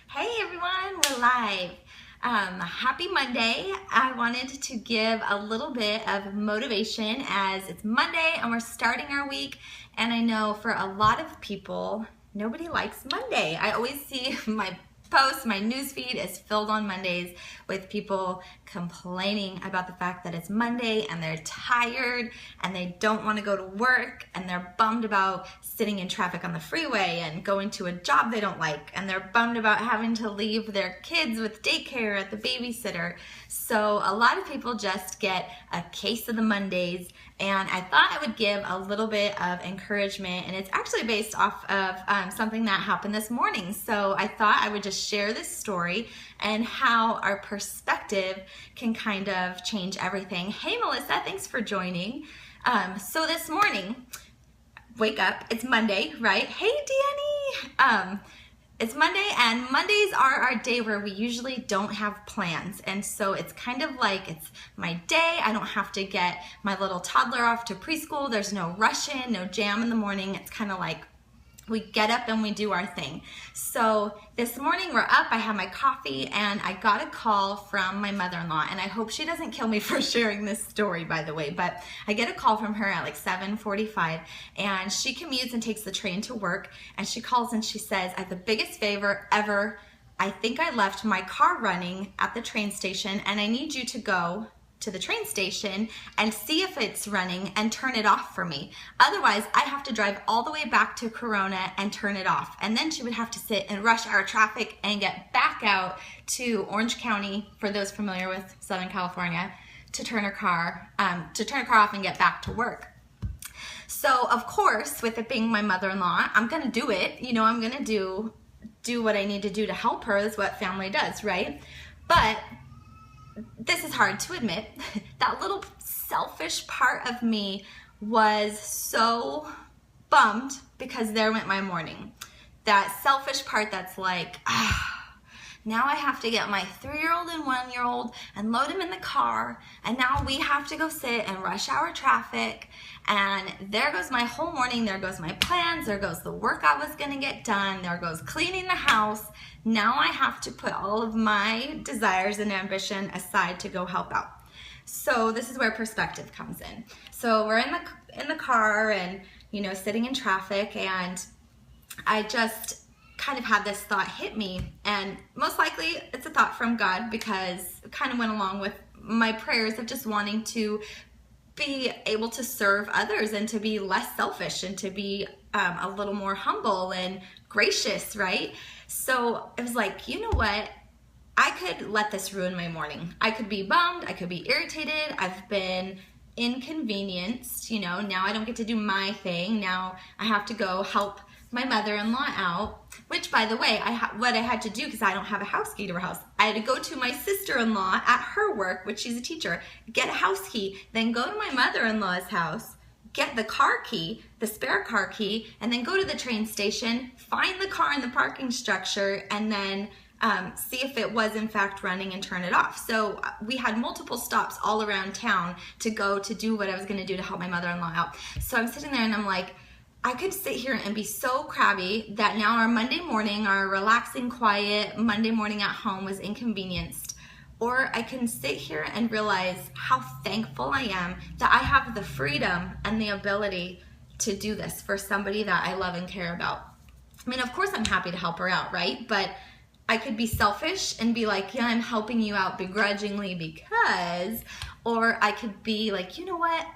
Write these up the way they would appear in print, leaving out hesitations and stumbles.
Hey everyone, we're live. Happy Monday. I wanted to give a little bit of motivation as it's Monday and we're starting our week. And I know for a lot of people, nobody likes Monday. I always see my posts, my newsfeed is filled on Mondays with people complaining about the fact that it's Monday and they're tired and they don't want to go to work and they're bummed about sitting in traffic on the freeway and going to a job they don't like, and they're bummed about having to leave their kids with daycare at the babysitter. So a lot of people just get a case of the Mondays, and I thought I would give a little bit of encouragement, and it's actually based off of something that happened this morning. So I thought I would just share this story and how our perspective can kind of change everything. Hey Melissa, thanks for joining. So this morning, wake up, it's Monday, right? Hey Danny! It's Monday, and Mondays are our day where we usually don't have plans. And so it's kind of like it's my day. I don't have to get my little toddler off to preschool. There's no rush in, no jam in the morning. It's kind of like we get up and we do our thing. So this morning we're up, I have my coffee, and I got a call from my mother-in-law, and I hope she doesn't kill me for sharing this story, by the way, but I get a call from her at like 7:45, and she commutes and takes the train to work, and she calls and she says, I have the biggest favor ever. I think I left my car running at the train station, and I need you to go to the train station and see if it's running and turn it off for me. Otherwise, I have to drive all the way back to Corona and turn it off. And then she would have to sit in rush hour traffic and get back out to Orange County, for those familiar with Southern California, to turn her car off and get back to work. So of course, with it being my mother-in-law, I'm gonna do it. You know, I'm gonna do what I need to do to help her. That's what family does, right? But this is hard to admit. That little selfish part of me was so bummed because there went my morning. That selfish part that's like, now I have to get my 3-year-old and 1-year-old and load them in the car, and now we have to go sit in rush hour traffic, and there goes my whole morning, there goes my plans, there goes the work I was gonna get done, there goes cleaning the house. Now I have to put all of my desires and ambition aside to go help out. So this is where perspective comes in. So we're in the car and, you know, sitting in traffic, and I just kind of had this thought hit me, and most likely it's a thought from God, because it kind of went along with my prayers of just wanting to be able to serve others and to be less selfish and to be a little more humble and gracious, right? So it was like, you know what? I could let this ruin my morning. I could be bummed, I could be irritated, I've been inconvenienced, you know, now I don't get to do my thing, now I have to go help my mother-in-law out, which, by the way, what I had to do, because I don't have a house key to her house, I had to go to my sister-in-law at her work, which she's a teacher, get a house key, then go to my mother-in-law's house, get the car key, the spare car key, and then go to the train station, find the car in the parking structure, and then see if it was in fact running and turn it off. So we had multiple stops all around town to go to do what I was gonna do to help my mother-in-law out. So I'm sitting there and I'm like, I could sit here and be so crabby that now our Monday morning, our relaxing, quiet Monday morning at home was inconvenienced. Or I can sit here and realize how thankful I am that I have the freedom and the ability to do this for somebody that I love and care about. I mean, of course I'm happy to help her out, right? But I could be selfish and be like, yeah, I'm helping you out begrudgingly because, or I could be like, you know what?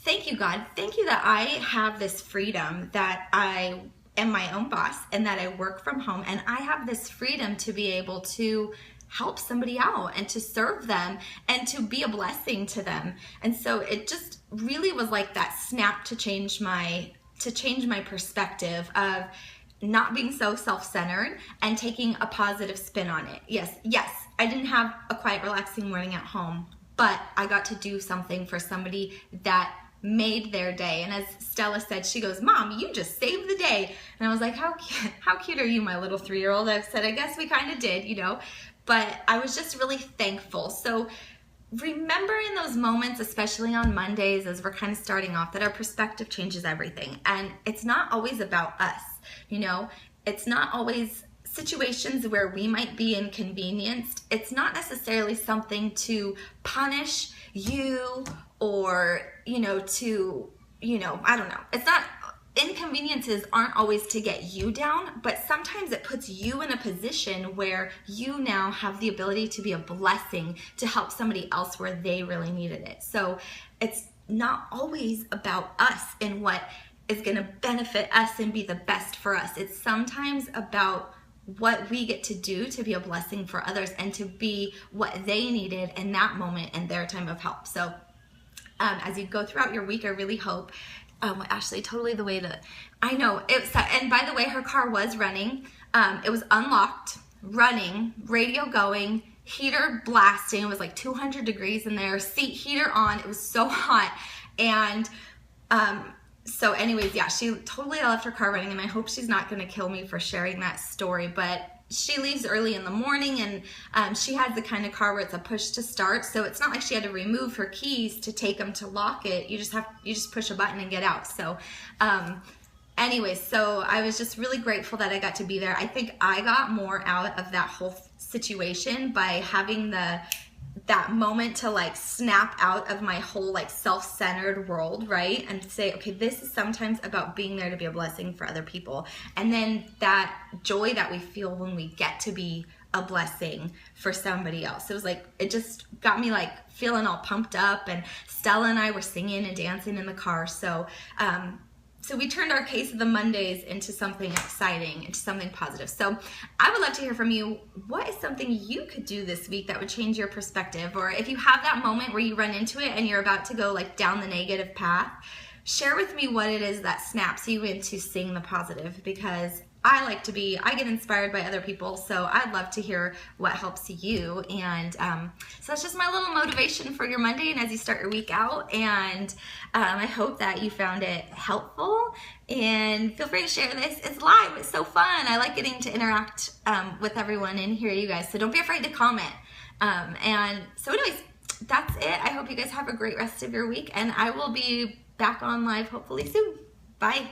Thank you, God. Thank you that I have this freedom, that I am my own boss and that I work from home, and I have this freedom to be able to help somebody out and to serve them and to be a blessing to them. And so it just really was like that snap to change my perspective of not being so self-centered and taking a positive spin on it. Yes, I didn't have a quiet, relaxing morning at home, but I got to do something for somebody that made their day. And as Stella said, she goes, Mom, you just saved the day. And I was like, how cute are you, my little 3-year-old? I've said, I guess we kind of did, you know, but I was just really thankful. So remember in those moments, especially on Mondays, as we're kind of starting off, that our perspective changes everything. And it's not always about us, you know, it's not always situations where we might be inconvenienced, it's not necessarily something to punish you or, I don't know. It's not, inconveniences aren't always to get you down, but sometimes it puts you in a position where you now have the ability to be a blessing to help somebody else where they really needed it. So it's not always about us and what is going to benefit us and be the best for us. It's sometimes about what we get to do to be a blessing for others and to be what they needed in that moment in their time of help. So as you go throughout your week, I really hope, Ashley, totally the way that, I know, and by the way, her car was running. It was unlocked, running, radio going, heater blasting. It was like 200 degrees in there, seat heater on. It was so hot. And so anyways, yeah, she totally left her car running, and I hope she's not going to kill me for sharing that story, but she leaves early in the morning, and she has the kind of car where it's a push to start, so it's not like she had to remove her keys to take them to lock it. You just push a button and get out. So anyways, so I was just really grateful that I got to be there. I think I got more out of that whole situation by having that moment to like snap out of my whole like self-centered world, right? And say, okay, this is sometimes about being there to be a blessing for other people. And then that joy that we feel when we get to be a blessing for somebody else. It was like, it just got me like feeling all pumped up, and Stella and I were singing and dancing in the car. So so we turned our Case of the Mondays into something exciting, into something positive. So I would love to hear from you. What is something you could do this week that would change your perspective? Or if you have that moment where you run into it and you're about to go like down the negative path, share with me what it is that snaps you into seeing the positive, because I get inspired by other people, so I'd love to hear what helps you. And so that's just my little motivation for your Monday and as you start your week out. And I hope that you found it helpful. And feel free to share this. It's live. It's so fun. I like getting to interact with everyone and hear you guys. So don't be afraid to comment. And so anyways, that's it. I hope you guys have a great rest of your week. And I will be back on live hopefully soon. Bye.